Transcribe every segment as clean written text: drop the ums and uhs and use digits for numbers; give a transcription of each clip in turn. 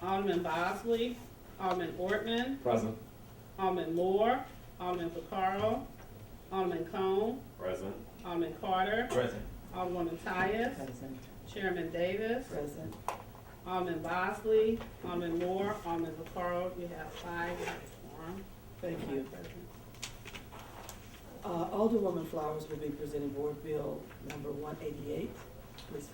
Alderman Bosley, Alderman Ortman, Present. Alderman Moore, Alderman Vaccaro, Alderman Cone, Present. Alderman Carter, Present. Alderwoman Tyus, Present. Chairman Davis, Present. Alderman Bosley, Alderman Moore, Alderman Vaccaro. You have 5, you have a quorum. Thank you. Alderwoman Flowers will be presenting Board Bill number 188. Please.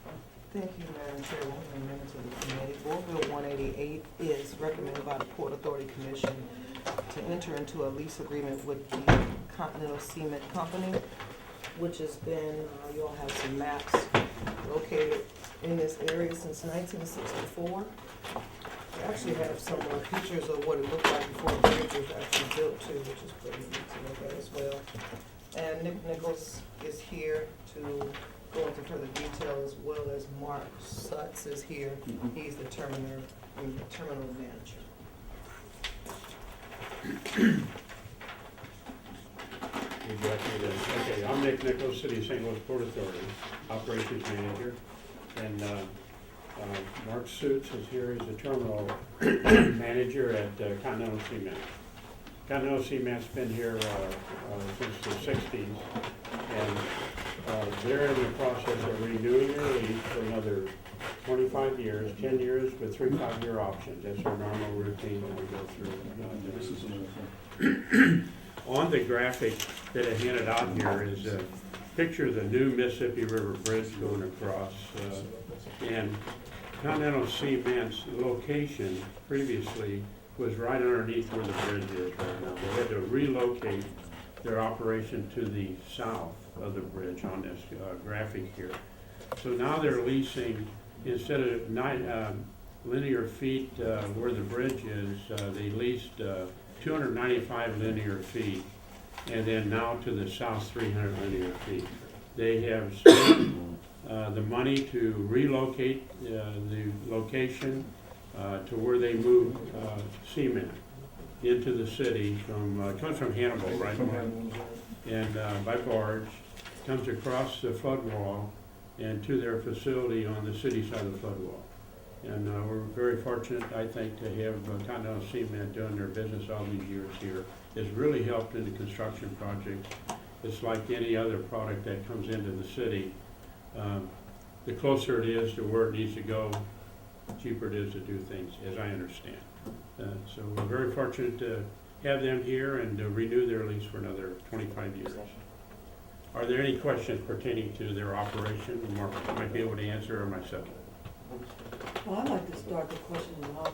Thank you, Madam Chairwoman and members of the committee. Board Bill 188 is recommended by the Port Authority Commission to enter into a lease agreement with the Continental Cement Company, which has been, you all have some maps located in this area since 1964. We actually have some pictures of what it looked like before the bridge was actually built too, which is pretty neat to look at as well. And Nick Nichols is here to go into further detail, as well as Mark Sutz is here. He's the terminal manager. Okay, I'm Nick Nichols, City of St. Louis Port Authority, Operations Manager. And Mark Suits is here, he's the Terminal Manager at Continental Cement. Continental Cement's been here since the 60s, and they're in the process of renewing their lease for another 25 years, 10 years with 3 5-year options. That's our normal routine that we go through. On the graphic that I handed out here is a picture of the new Mississippi River Bridge going across. And Continental Cement's location previously was right underneath where the bridge is right now. They had to relocate their operation to the south of the bridge on this graphic here. So now they're leasing, instead of 9 linear feet where the bridge is, they leased 295 linear feet, and then now to the south 300 linear feet. They have spent the money to relocate the location to where they moved cement into the city from, comes from Hannibal, right? And by barge, comes across the flood wall and to their facility on the city side of the flood wall. And we're very fortunate, I think, to have Continental Cement doing their business all these years here. It's really helped in the construction projects. It's like any other product that comes into the city. The closer it is to where it needs to go, the cheaper it is to do things, as I understand. So we're very fortunate to have them here and to renew their lease for another 25 years. Are there any questions pertaining to their operation? Mark might be able to answer, or myself. Well, I'd like to start the question off.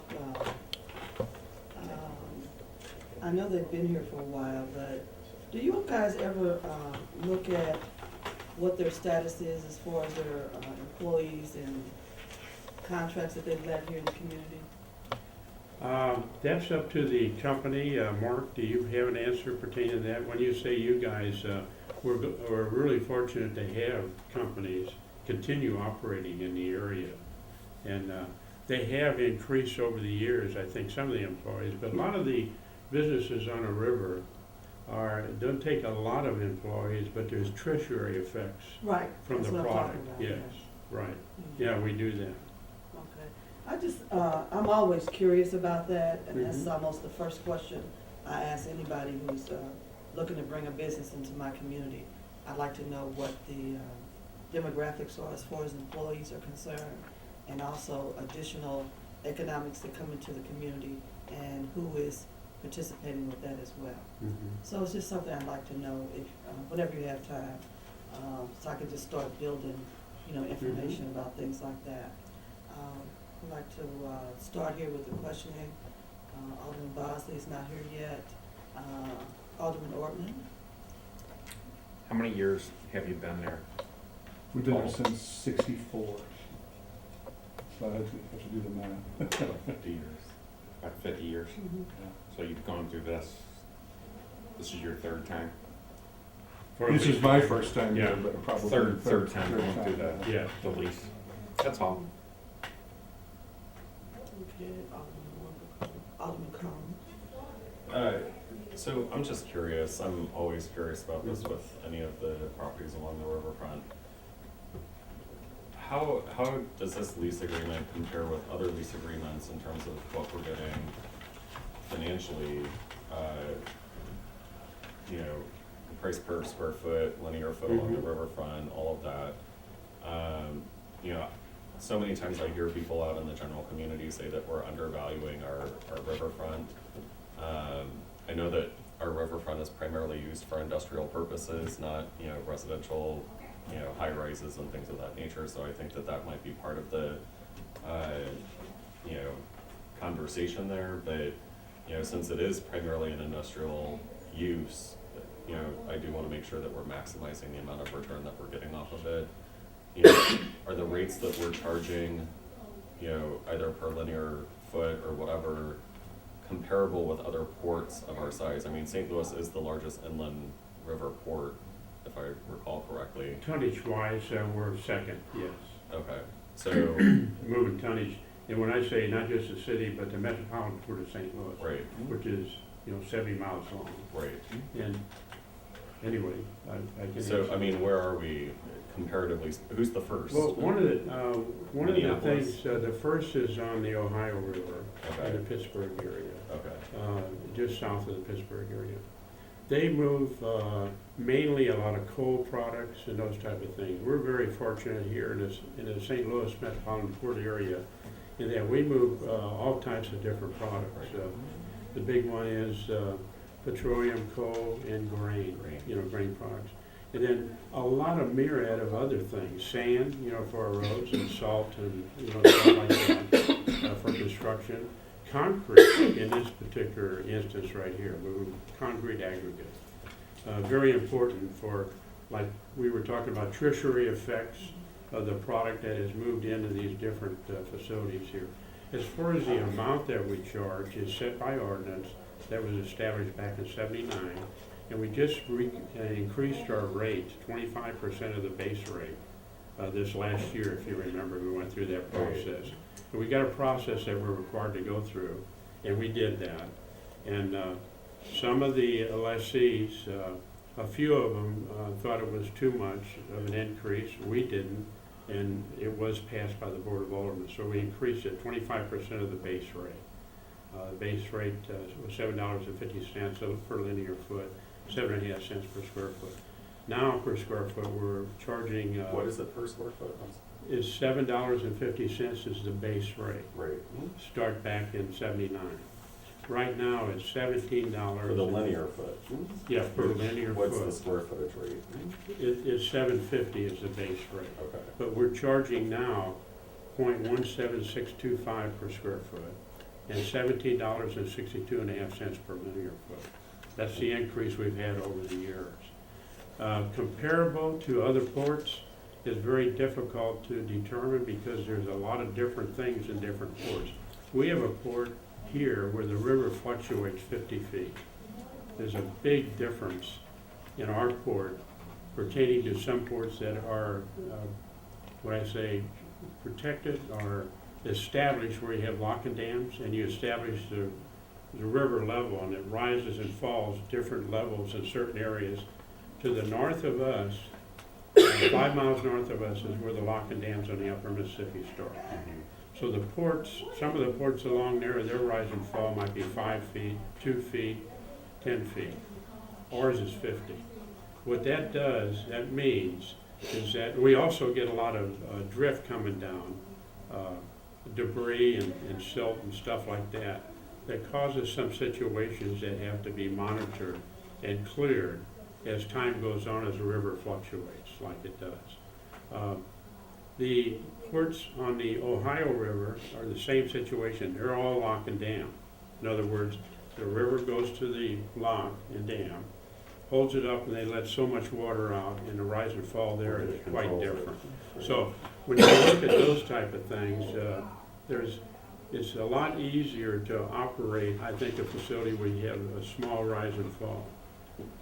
I know they've been here for a while, but do you guys ever look at what their status is as far as their employees and contracts that they've let here in the community? That's up to the company. Mark, do you have an answer pertaining to that? When you say you guys, we're really fortunate to have companies continue operating in the area. And they have increased over the years, I think, some of the employees, but a lot of the businesses on a river don't take a lot of employees, but there's tertiary effects Right. from That's the what I'm product. talking about, Yes, yeah. right. Mhm. Yeah, we do that. Okay. I just, I'm always curious about that, and that's Mhm. almost the first question I ask anybody who's looking to bring a business into my community. I'd like to know what the demographics are as far as employees are concerned, and also additional economics that come into the community, and who is participating with that as well. Mhm. So it's just something I'd like to know, if whenever you have time, so I can just start building, information about things like that. I'd like to start here with the questioning. Alderman Bosley is not here yet. Alderman Ortman. How many years have you been there? We've been there since '64. So I have to do the math. Like 50 years. About 50 years. Yeah. So you've gone through this. This is your third time? This is my first time Yeah. there, but probably Third time going through yeah. Yeah. the lease. That's all. Okay, Alderman Cone. So I'm just curious, I'm always curious about this with any of the properties along the riverfront. how does this lease agreement compare with other lease agreements in terms of what we're getting financially? You know, price per square foot, linear foot along the riverfront, all of that. You know, so many times I hear people out in the general community say that we're undervaluing our riverfront. I know that our riverfront is primarily used for industrial purposes, not, you know, residential, you know, high rises and things of that nature, so I think that that might be part of the, you know, conversation there, but, you know, since it is primarily an industrial use, you know, I do wanna make sure that we're maximizing the amount of return that we're getting off of it. You know, are the rates that we're charging, you know, either per linear foot or whatever, comparable with other ports of our size? I mean, St. Louis is the largest inland river port, if I recall correctly. Tonnage-wise, we're second, yes. Okay, so, Moving tonnage, and when I say not just the city, but the metropolitan port of St. Louis, right, which is, you know, 70 miles long. right. And anyway, I can. So, answer I mean, that. where are we comparatively, who's the first? Well, one of the Minneapolis. things, the first is on the Ohio River Okay. in the Pittsburgh area, Okay, just south of the Pittsburgh area. They move mainly a lot of coal products and those type of things. We're very fortunate here in the St. Louis metropolitan port area in that we move all types of different products. The big one is petroleum, coal, and grain, you know, grain products. And then a lot of myriad of other things, sand, you know, for our roads, and salt, and, you know, stuff like that, for construction. Concrete, in this particular instance right here, concrete aggregate. Very important for, like, we were talking about tertiary effects of the product that is moved into these different facilities here. As far as the amount that we charge is set by ordinance that was established back in '79, and we just increased our rate, 25% of the base rate, this last year, if you remember, we went through that process. And we got a process that we're required to go through, and we did that. And some of the lessees, a few of them thought it was too much of an increase. We didn't, and it was passed by the Board of Aldermen. So we increased it 25% of the base rate. The base rate was $7.50 per linear foot, 7.5 cents per square foot. Now per square foot, we're charging. what is it per square foot? Is $7.50 is the base rate. Right. Start back in '79. Right now it's $17. For the linear foot? Yeah, per linear What's the foot. square footage rate? It's $7.50 is the base rate. Okay, But we're charging now .17625 per square foot and $17.62.5 per linear foot. That's the increase we've had over the years. Comparable to other ports is very difficult to determine because there's a lot of different things in different ports. We have a port here where the river fluctuates 50 feet. There's a big difference in our port pertaining to some ports that are, when I say protected, or established where you have lock and dams and you establish the river level and it rises and falls different levels in certain areas. To the north of us, 5 miles north of us is where the lock and dams on the upper Mississippi start. So the ports, some of the ports along there, their rise and fall might be 5 feet, 2 feet, 10 feet. Ours is 50. What that does, that means, is that we also get a lot of drift coming down, debris and silt and stuff like that, that causes some situations that have to be monitored and cleared as time goes on, as the river fluctuates like it does. The ports on the Ohio River are the same situation. They're all lock and dam. In other words, the river goes to the lock and dam, holds it up, and they let so much water out, and the rise and fall there is quite different. So when you look at those type of things, it's a lot easier to operate, I think, a facility where you have a small rise and fall.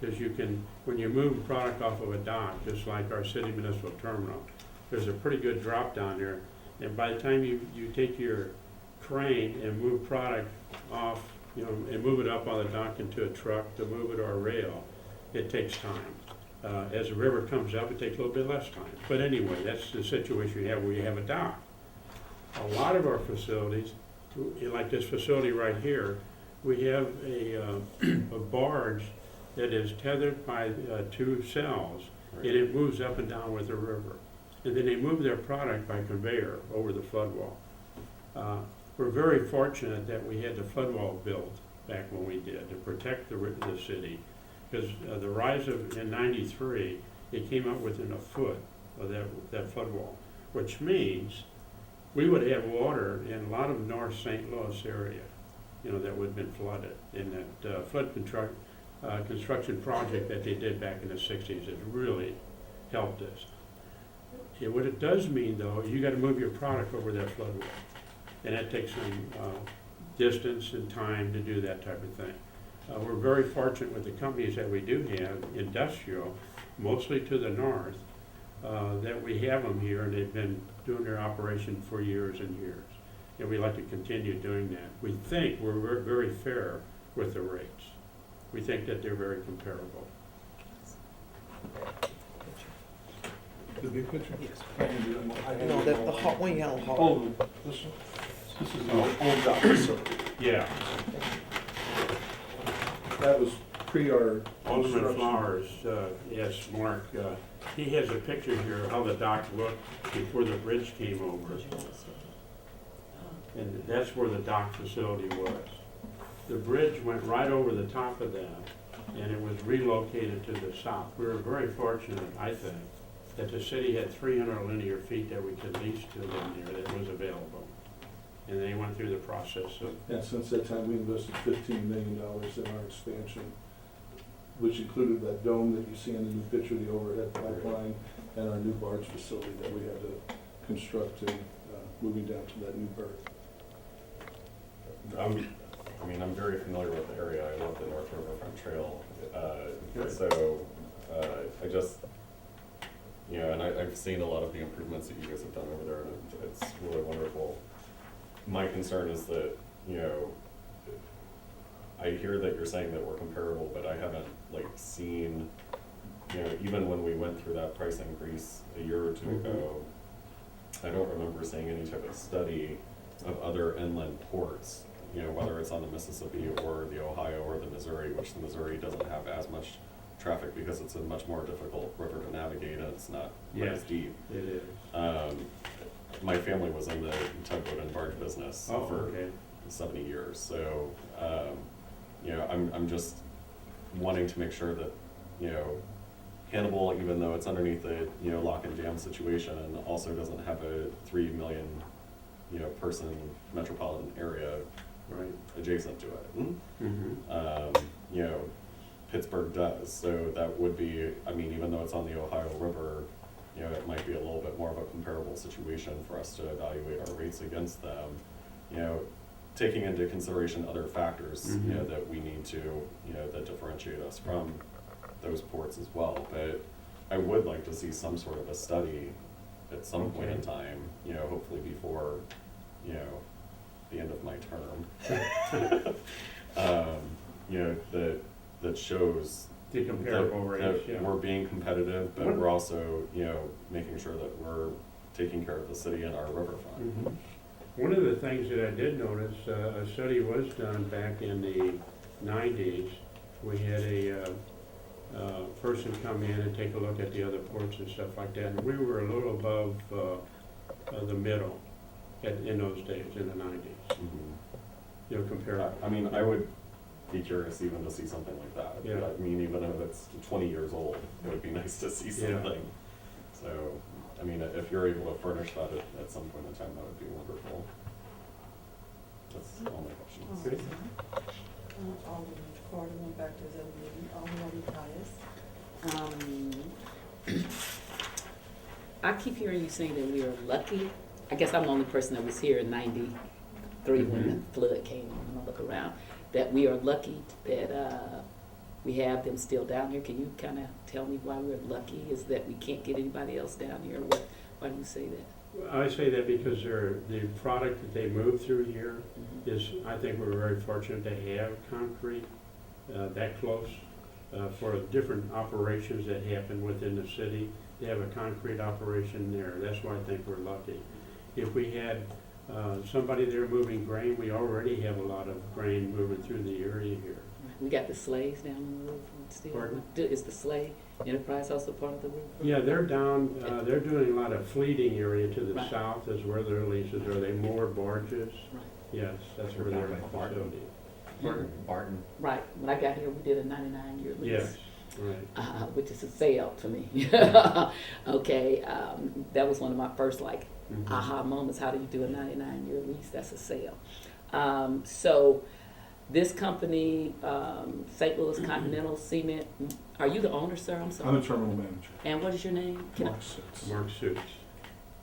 Because you can, when you move product off of a dock, just like our city municipal terminal, there's a pretty good drop down there. And by the time you take your crane and move product off, you know, and move it up on the dock into a truck to move it or a rail, it takes time. As the river comes up, it takes a little bit less time. But anyway, that's the situation we have where you have a dock. A lot of our facilities, like this facility right here, we have a barge that is tethered by two cells, and it moves up and down with the river. And then they move their product by conveyor over the flood wall. We're very fortunate that we had the flood wall built back when we did to protect the city, because the rise in '93, it came up within a foot of that flood wall, which means we would have water in a lot of North St. Louis area, that would have been flooded. And that flood construction project that they did back in the '60s has really helped us. What it does mean, though, you got to move your product over that flood wall, and that takes some distance and time to do that type of thing. We're very fortunate with the companies that we do have, industrial, mostly to the north, that we have them here, and they've been doing their operation for years and years. And we like to continue doing that. We think we're very fair with the rates. We think that they're very comparable. The big picture? Yes. I can do that one. No, the hall, one yellow hall. Oh, this is the old dock facility. Yeah, That was pre our Alderman construction. Flowers, yes, Mark, he has a picture here of how the dock looked before the bridge came over. And that's where the dock facility was. The bridge went right over the top of that, and it was relocated to the south. We were very fortunate, I think, that the city had 300 linear feet that we could lease to them there that was available. And they went through the process of, And since that time, we invested $15 million in our expansion, which included that dome that you see in the new picture, the overhead pipeline, and our new barge facility that we had to construct and moving down to that new berth. I'm very familiar with the area. I love the North Riverfront Trail. Good. So I just, and I've seen a lot of the improvements that you guys have done over there, and it's really wonderful. My concern is that, I hear that you're saying that we're comparable, but I haven't seen, even when we went through that price increase a year or two ago, I don't remember seeing any type of study of other inland ports, whether it's on the Mississippi or the Ohio or the Missouri, which the Missouri doesn't have as much traffic because it's a much more difficult river to navigate and it's not quite as deep. it is. My family was in the tugboat and barge business for 70 years, so I'm just wanting to make sure that Hannibal, even though it's underneath the lock and jam situation, also doesn't have a 3 million person metropolitan area Right. adjacent to it. Mm-hmm. Pittsburgh does, so that would be, even though it's on the Ohio River, it might be a little bit more of a comparable situation for us to evaluate our rates against them, taking into consideration other factors, Mhm. that we need to, that differentiate us from those ports as well. But I would like to see some sort of a study at some point in time, hopefully before, the end of my term. That shows The comparable rates, that yeah. we're being competitive, but we're also, making sure that we're taking care of the city and our riverfront. Mhm. One of the things that I did notice, a study was done back in the '90s. We had a person come in and take a look at the other ports and stuff like that, and we were a little above the middle in those days, in the '90s. Compared. I would be curious even to see something like that. Yeah. Even if it's 20 years old, it would be nice to see Yeah. something. So, if you're able to furnish that at some point in time, that would be wonderful. That's all my questions. Good. Alderman Carter went back to the meeting. Alderman Pius. I keep hearing you saying that we are lucky. I guess I'm the only person that was here in '93 when the flood came. When I look around, that we are lucky that we have them still down here. Can you kind of tell me why we're lucky? Is that we can't get anybody else down here? Why do you say that? I say that because the product that they move through here is, I think we're very fortunate to have concrete that close for different operations that happen within the city. They have a concrete operation there. That's why I think we're lucky. If we had somebody there moving grain, we already have a lot of grain moving through the area here. We got the sleighs down on the roof still. Pardon? Is the sleigh enterprise also part of the roof? Yeah, they're down, they're doing a lot of fleeting area to the Right. south is where their leases are. They moor barges. Right. Yes, that's where They're their down by Barton. facility. Pardon? Barton. Right, when I got here, we did a 99-year lease. Yes, right. Which is a sale to me. Okay, that was one of my first Mhm. aha moments. How do you do a 99-year lease? That's a sale. So this company, St. Louis Continental Cement, are you the owner, sir? I'm I'm sorry. the terminal manager. And what is your name? Can I- Mark Sitz. Mark Suits.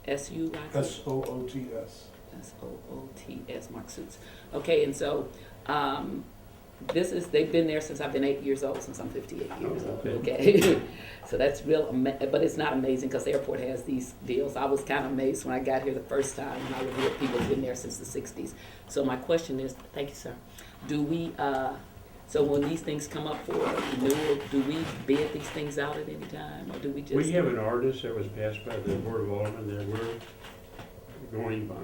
S-U-I-T? SOOTS. S-O-O-T-S, Mark Suits. Okay, and so, they've been there since I've been 8 years old, since I'm 58 years old, Okay. okay? So that's real, but it's not amazing, because the airport has these deals. I was kind of amazed when I got here the first time, and I would hear people have been there since the 60s. So my question is, thank you, sir, do we, so when these things come up for renewal, do we bid these things out at any time, or do we just? We have an ordinance that was passed by the Board of Aldermen that we're going by.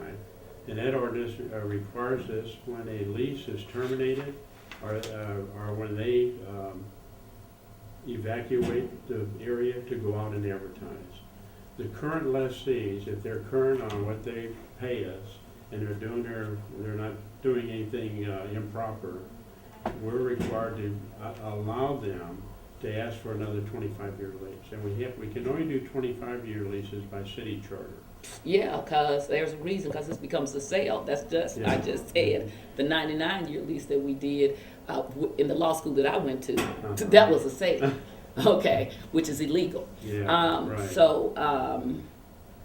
And that ordinance requires this when a lease is terminated or when they evacuate the area to go out and advertise. The current lessees, if they're current on what they pay us and they're not doing anything improper, we're required to allow them to ask for another 25-year lease. And we can only do 25-year leases by city charter. Yeah, because there's a reason, because this becomes a sale. That's just, I Yeah. just said, the 99-year lease that we did in the law school that I went to, Uh-huh. that was a sale, okay, which is illegal. Yeah, right.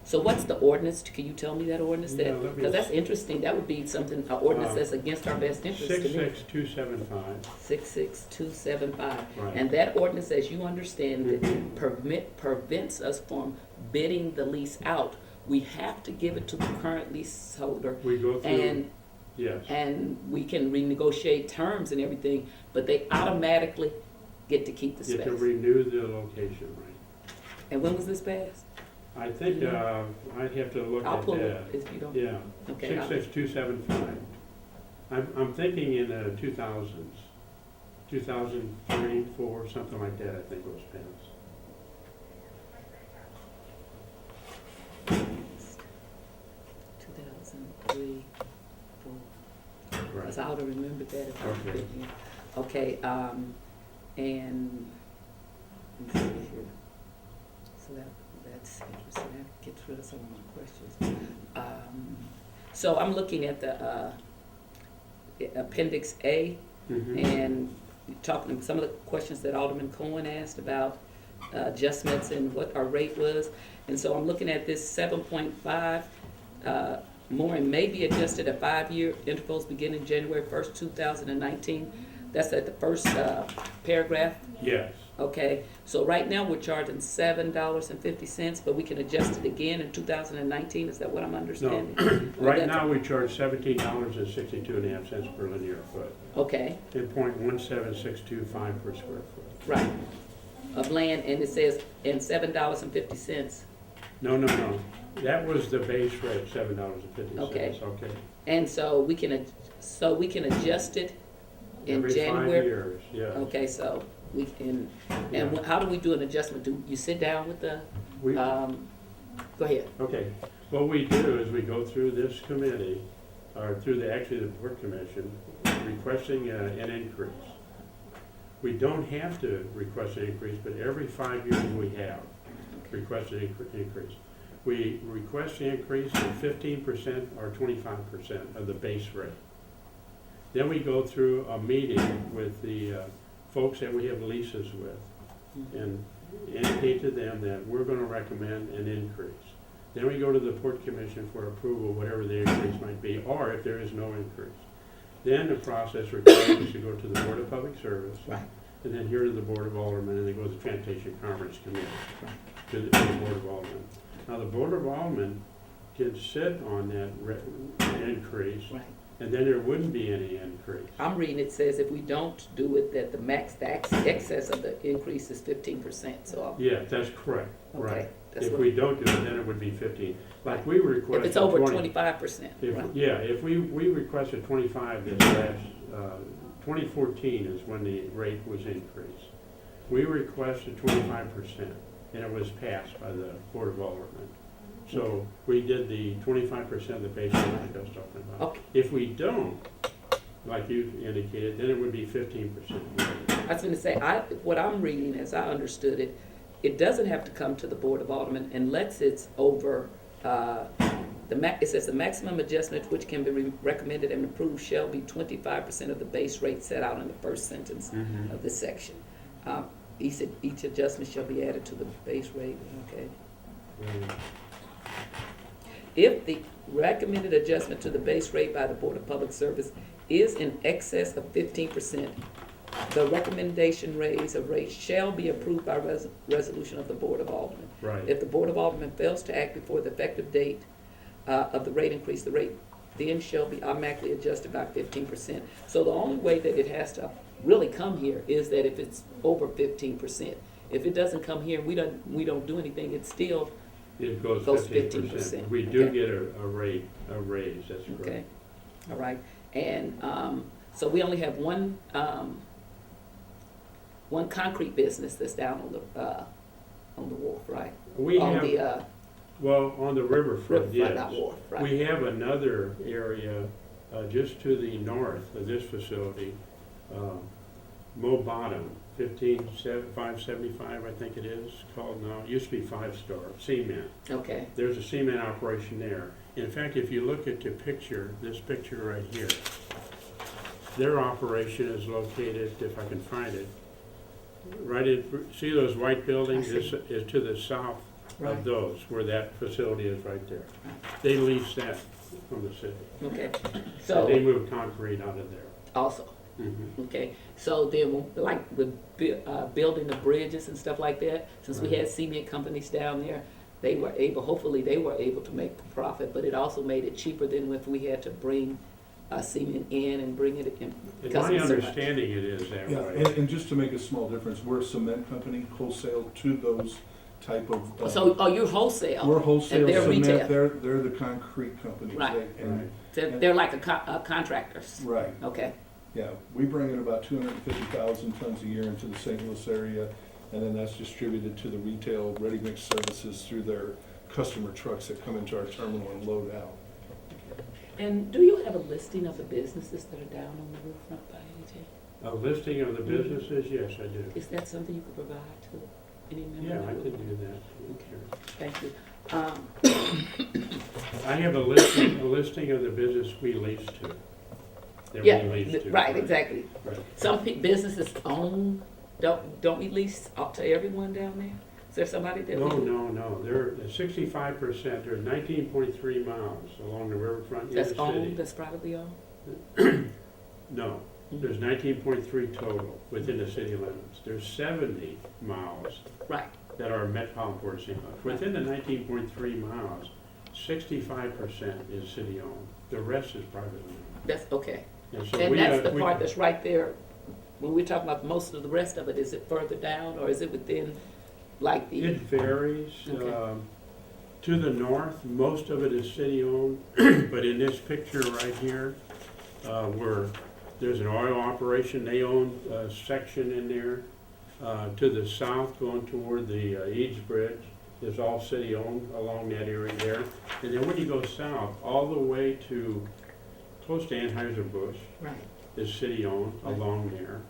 So what's the ordinance? Can you tell me that ordinance? Yeah, let me Because that's interesting. That would be something, an ordinance that's against our best interest to me. 66275. 66275. Right. And that ordinance, as you understand, that prevents us from bidding the lease out. We have to give it to the current leaseholder, We go through, and yes. we can renegotiate terms and everything, but they automatically get to keep the You space. can renew the location, right? And when was this passed? I think, Yeah. I'd have to look I'll at pull it that. if you don't. Yeah, Okay. 66275. I'm thinking in the 2000s, 2003, 4, something like that, I think it was passed. 2003, 4. Right. Because I would have remembered that if I had Okay. been here. Okay, and, let me see here. So that's interesting, that gets rid of some of my questions. So I'm looking at the Appendix A, Mhm. and talking, some of the questions that Alderman Cohen asked about adjustments and what our rate was. And so I'm looking at this 7.5, more and may be adjusted at 5-year intervals beginning January 1st, 2019. That's at the first paragraph. Yes. Okay, so right now we're charging $7.50, but we can adjust it again in 2019. Is that what I'm understanding? Or Right that- now, we charge $17.62.5 per linear foot, Okay, and .17625 per square foot. right. Of land, and it says, and $7.50. No, that was the base rate, $7.50. Okay. Okay. And so we can adjust it in Every 5 January? years, yeah. Okay, so we can, and Yeah. how do we do an adjustment? Do you sit down with the, We, go ahead. okay, what we do is we go through this committee, or through the Port Commission, requesting an increase. We don't have to request an increase, but every 5 years we have requested increase. We request the increase of 15% or 25% of the base rate. Then we go through a meeting with the folks that we have leases with and indicate to them that we're going to recommend an increase. Then we go to the Port Commission for approval, whatever the increase might be, or if there is no increase. Then the process requires us to go to the Board of Public Service, Right. and then here to the Board of Aldermen, and then go to the Transportation Conference Committee, to the Board of Aldermen. Now, the Board of Aldermen can sit on that increase Right. and then there wouldn't be any increase. I'm reading, it says if we don't do it, that the excess of the increase is 15%, so, Yeah, that's correct, right. okay. That's If what- we don't do it, then it would be 15. Like we requested. If it's over 20. 25%, right? Yeah, if we requested 25 this last, 2014 is when the rate was increased. We requested 25%, and it was passed by the Board of Aldermen. So we did the 25% of the base rate like I was talking about. Okay. If we don't, like you indicated, then it would be 15%. I was gonna say, what I'm reading, as I understood it, it doesn't have to come to the Board of Aldermen unless it's over, it says the maximum adjustment which can be recommended and approved shall be 25% of the base rate set out in the first sentence Mhm. of this section. Each adjustment shall be added to the base rate, okay? Right. If the recommended adjustment to the base rate by the Board of Public Service is in excess of 15%, the recommendation raise of rate shall be approved by resolution of the Board of Aldermen. Right. If the Board of Aldermen fails to act before the effective date of the rate increase, the rate then shall be automatically adjusted by 15%. So the only way that it has to really come here is that if it's over 15%. If it doesn't come here, we don't do anything, it still, It goes Goes 15%. 15%. We do Okay. get a raise, that's correct. okay, all right. And so we only have one concrete business that's down on the wharf, right? We On have, the well, on the riverfront, riverfront, not yes. wharf, right? We have another area just to the north of this facility, Mo Bottom, 575, I think it is, called now. It used to be 5-Star, cement. Okay, There's a cement operation there. In fact, if you look at the picture, this picture right here, their operation is located, if I can find it, right in, see those white buildings? I see. Is to the south Right. of those, where that facility is right there. They lease that from the city. okay. And they So, move concrete out of there. also, Mhm. okay, so then, like with building the bridges and stuff like that, since we Right. had cement companies down there, hopefully they were able to make a profit, but it also made it cheaper than if we had to bring cement in and bring it in. In because my it's so much. understanding, it is that Yeah, way. and just to make a small difference, we're a cement company, wholesale to those type of. So, you're wholesale? We're wholesale and they're cement, retail. they're the concrete companies. Right. They- and- Right. So they're like a contractors? Right, Okay, yeah, we bring in about 250,000 tons a year into the St. Louis area, and then that's distributed to the retail ready-mix services through their customer trucks that come into our terminal and load out. and do you have a listing of the businesses that are down on the riverfront by any chance? A listing of the businesses, yes, I do. Is that something you could provide to any member? Yeah, that I would- could do that. Okay. Sure. Thank you. I have a listing of the business we lease to. That Yeah, we lease to. right, exactly. Right. Some businesses own, don't we lease out to everyone down there? Is there somebody that? No, we- no, they're 65%, there's 19.3 miles along the riverfront in the That's city. owned, that's privately owned? No, there's 19.3 total within the city limits. There's 70 miles Right, that are Metropolitan Port of St. Louis. Within the 19.3 miles, 65% is city-owned. The rest is privately owned. that's, okay. And so And we that's the we- part that's right there, when we're talking about most of the rest of it, is it further down, or is it within, like It the, varies. Okay. To the north, most of it is city-owned, but in this picture right here, where there's an oil operation, they own a section in there. To the south, going toward the Eads Bridge, is all city-owned along that area there. And then when you go south, all the way to close to Anheuser-Busch right, is city-owned Right. along there.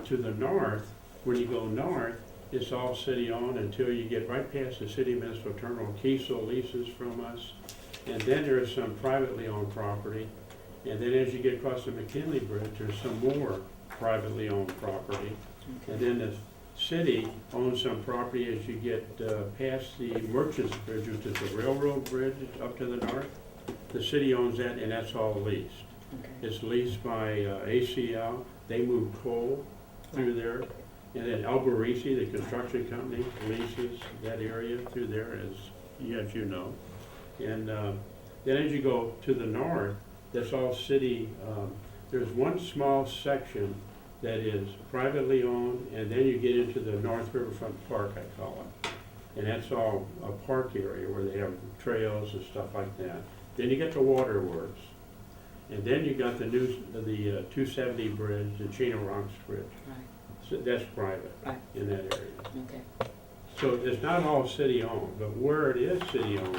To the north, when you go north, it's all city-owned until you get right past the city municipal terminal. Kiesel leases from us. And then there's some privately owned property. And then as you get across the McKinley Bridge, there's some more privately owned property. And then the city owns some property as you get past the Merchants Bridge, which is the railroad bridge up to the north. The city owns that, and that's all leased. okay. It's leased by ACL. They move coal through there. And then Alberici, the construction company, leases that area through there, as you know. And then as you go to the north, that's all city. There's one small section that is privately owned, and then you get into the North Riverfront Park, I call it. And that's all a park area where they have trails and stuff like that. Then you get the waterworks. And then you got the 270 bridge, the Chino Rocks Bridge. Right, So that's private right, in that area. okay. So it's not all city-owned, but where it is city-owned,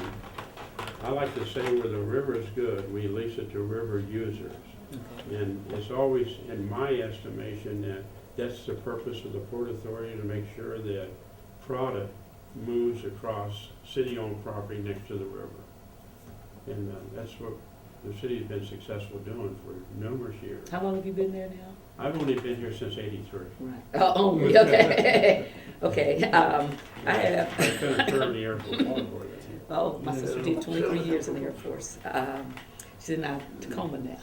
I like to say where the river is good, we lease it to river users. Okay. And it's always, in my estimation, that that's the purpose of the Port Authority, to make sure that product moves across city-owned property next to the river. And that's what the city's been successful doing for numerous years. How long have you been there now? I've only been here since '83. Right. Oh, only, okay. Okay, I have, I spent a term in the Air Force. oh, my sister did 23 years in the Air Force. She's in Tacoma now.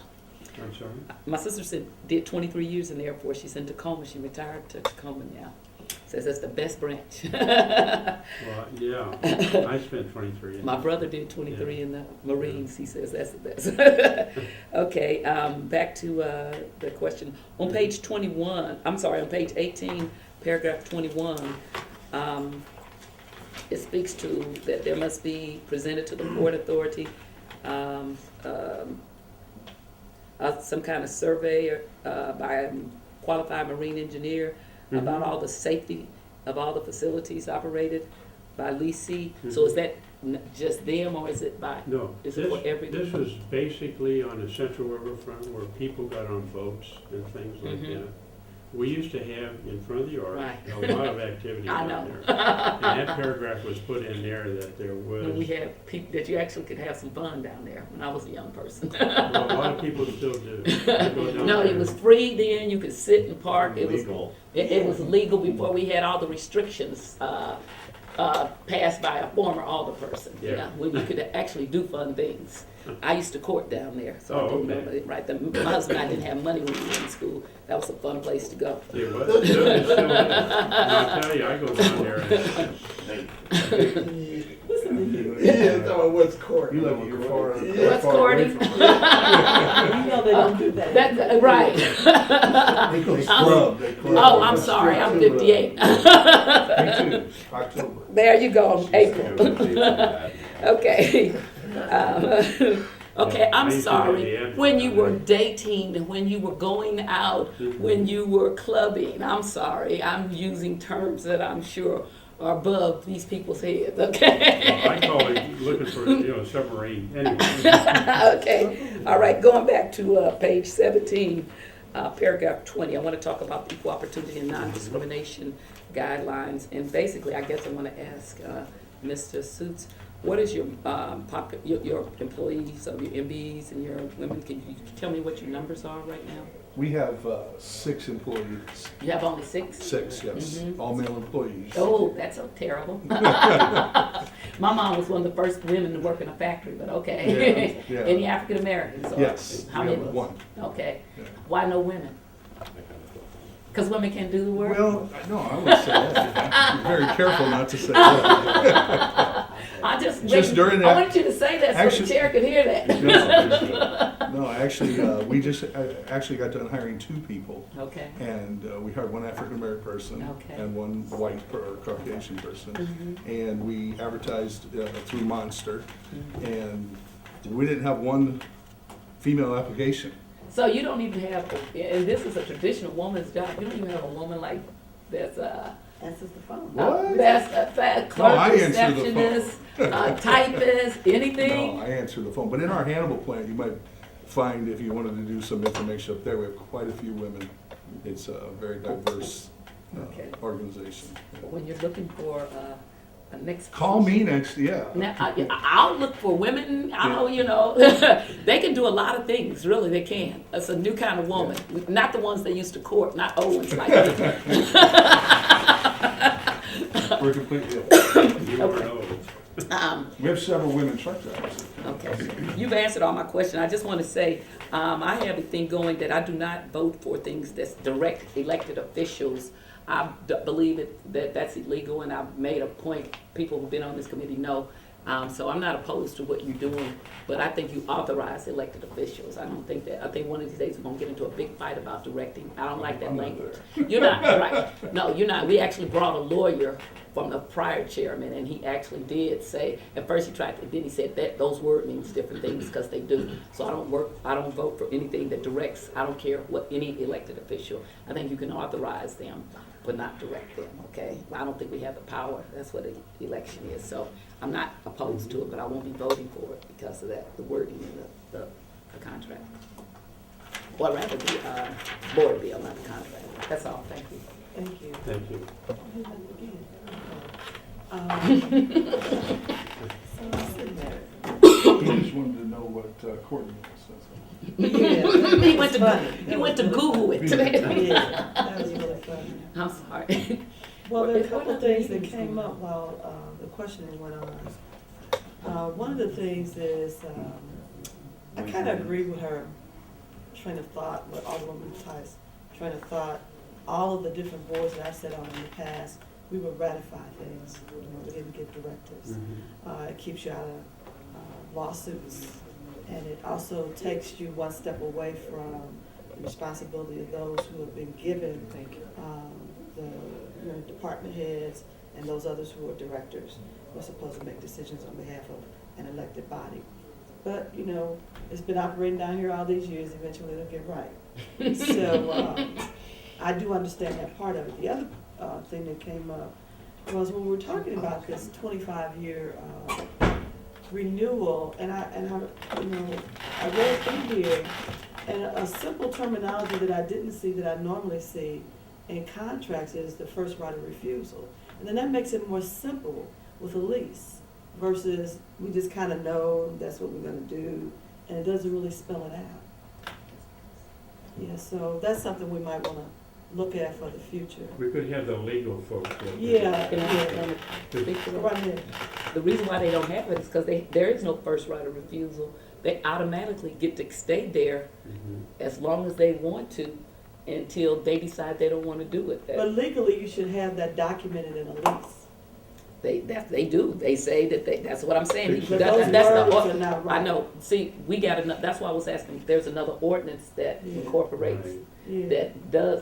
I'm sorry? My sister did 23 years in the Air Force. She's in Tacoma. She retired to Tacoma now. Says that's the best branch. Well, yeah, I spent 23 years. My brother did 23 in the Marines. He says that's the best. Okay, back to the question. On page 21, I'm sorry, on page 18, paragraph 21, it speaks to that there must be presented to the Port Authority some kind of survey by a qualified marine engineer about all the safety of all the facilities operated by leasee. So is that just them, or is it by, No, is it for every? this was basically on the Central Riverfront where people got on boats and things like Mhm. that. We used to have in front of the arch Right. a lot of activity I down know. there. And that paragraph was put in there that there was, When we had people, that you actually could have some fun down there when I was a young person. well, a lot of people still do. They go down No, it there. was free then, you could sit and park, it was, Legal. it was legal before we had all the restrictions, passed by a former alderperson. You Yeah. know, when you could actually do fun things. I used to court down there, so I Oh, do okay. remember it, right, my husband and I didn't have money when we were in school, that was a fun place to go. It was, it still is. And I'll tell you, I go down there and Yeah, what's court? You live your far. What's courting? You know they don't do that. That's, right. They club, they club. Oh, I'm sorry, I'm 58. Me too, October. There you go, April. April. Okay. Okay, I'm I used to do the sorry. end When you down were there. dating, when you were going out, when you were clubbing, I'm sorry. I'm using terms that I'm sure are above these people's heads, okay? I call it looking for, a submarine, anyway. Okay, all right, going back to page 17, paragraph 20, I want to talk about equal opportunity and non-discrimination guidelines. And basically, I guess I want to ask Mr. Suits, what is your your employees, of your MBs and your women? Can you tell me what your numbers are right now? We have 6 employees, You have only 6? 6, yes, Mhm. all male employees. Oh, that's so terrible. My mom was one of the first women to work in a factory, but okay. Yeah, yeah. Any African Americans? Or Yes, How we many? have 1. Okay. Yeah. Why no women? Because women can't do the work? Well, no, I would say that. Be very careful not to say that. I just during I that- want you to say that so actually- the chair could hear that. No, actually, we just actually got done hiring 2 people. Okay. And we hired 1 African American person Okay. and 1 white or Caucasian person. Mhm. And we advertised through Monster, Mhm. and we didn't have 1 female application. So you don't even have, and this is a traditional woman's job, you don't even have a woman like that's Answers the phone. What? that's a clerk, I answer the phone. receptionist, typist, anything? No, I answer the phone. But in our Hannibal plant, you might find, if you wanted to do some information up there, we have quite a few women. It's a very diverse Okay. organization. When you're looking for a next. Call me next, yeah. Now, I'll look for women, they can do a lot of things, really, they can. It's a new kind of woman, not the ones they used to court, not old ones like me. We're completely, You are old. we have several women truck drivers. Okay, you've answered all my questions. I just want to say, I have a thing going that I do not vote for things that's direct elected officials. I believe that that's illegal, and I've made a point, people who've been on this committee know So I'm not opposed to what you're doing, but I think you authorize elected officials. I don't think that, I think one of these days we're gonna get into a big fight about directing. I don't like that I'm not language. You're not, right? No, you're not. We actually brought a lawyer from the prior chairman, and he actually did say, at first he tried to, then he said that those word means different things, because they do. So I don't vote for anything that directs, I don't care what any elected official. I think you can authorize them, but not direct them, okay? I don't think we have the power, that's what an election is. So I'm not opposed to it, but I won't be voting for it because of that, the wording in the contract. Or rather, the board bill, not the contract. That's all, thank you. Thank you. Thank you. So I'm sitting there. I just wanted to know what Courtney says. Yeah, He went that's to, funny. he went to Google it today. Yeah, that was really funny. I'm sorry. Well, there are a What couple other of things that meetings came going up while the questioning went on. One of the things is, I kind of agree with her train of thought, with Alderwoman Tice's train of thought. All of the different boards that I've sat on in the past, we would ratify things, we didn't give directives. It keeps you out of lawsuits, and it also takes you one step away from the responsibility of those who have been given the department heads and those others who are directors. We're supposed to make decisions on behalf of an elected body. But, it's been operating down here all these years, eventually it'll get right. So, I do understand that part of it. The other thing that came up was when we were talking about this 25-year renewal, and I read through here, and a simple terminology that I didn't see that I normally see in contracts is the first right of refusal. And then that makes it more simple with a lease versus we just kind of know that's what we're going to do, and it doesn't really spell it out. Yeah, so that's something we might want to look at for the future. We could have the legal folks look at it. Yeah, Can I speak to that? right ahead. The reason why they don't have it is because there is no first right of refusal. They automatically get to stay there Mhm. as long as they want to until they decide they don't want to do it. But legally, you should have that documented in a lease. They do. They say that that's what I'm saying. But That's those the words are not right. I know. See, we got another, that's why I was asking if there's another ordinance that Yeah. incorporates, Right. Yeah.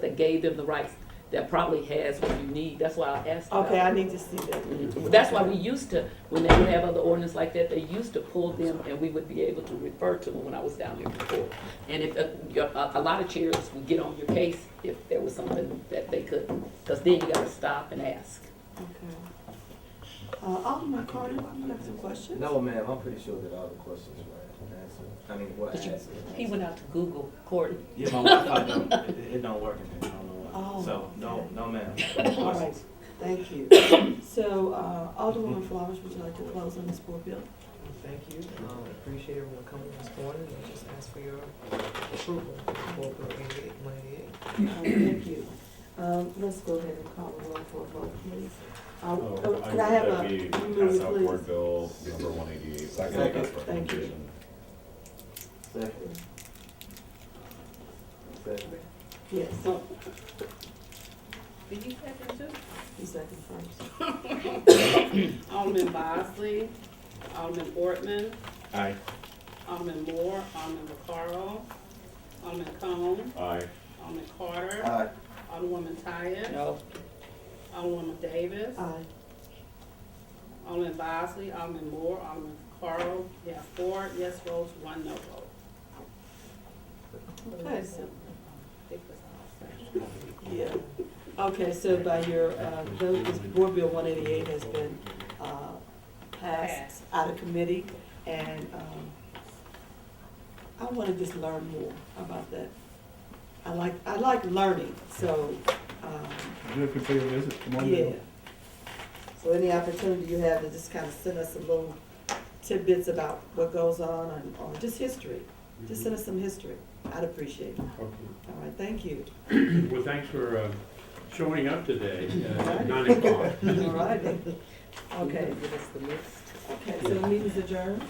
that gave them the rights, that probably has what you need. That's why I asked about Okay, it. I need to see that. Mhm. That's why we used to, when they would have other ordinance like that, they used to pull them and we would be able to refer to them when I was down there before. And if, a lot of chairs would get on your case if there was something that they couldn't, because then you gotta stop and ask. Okay. Alderman Carter, you have some questions? No, ma'am, I'm pretty sure that all the questions were answered. I mean, what But answered. he went out to Google, Courtney. Yeah, my Wi-Fi don't, it don't work in here, I don't know why. Oh, So, no, okay. no, ma'am. All right, thank you. So, Alderwoman Flowers, would you like to close on this board bill? Thank you. Appreciate everyone coming this morning, and just ask for your approval for Bill 188. Thank you. Let's go ahead and call the roll for a vote, please. I Can I have move that we you pass move it, out please? board bill number 188. Second. As Thank you. recommendation. Second. Second. Yes, Did you second too? you second first. Alderman Bosley, Alderman Ortman, Aye. Alderman Moore, Alderman Vaccaro, Alderman Cone, Aye. Alderman Carter, Aye. Alderwoman Tyus, No. Alderwoman Davis, Aye. Alderman Bosley, Alderman Moore, Alderman Vaccaro. You have 4 yes votes, 1 no vote. Okay, so, Take this off. yeah. Okay, so by your vote, this board bill 188 has been passed out of committee, and I want to just learn more about that. I like learning, so, You can pay a visit, come on yeah. down. So any opportunity you have to just kind of send us a little tidbits about what goes on, or just history, just send us some history. I'd appreciate it. Okay. All right, thank you. Well, thanks for showing up today at 9 o'clock. All right. You Okay, gonna give us the list? okay, so the meeting's adjourned.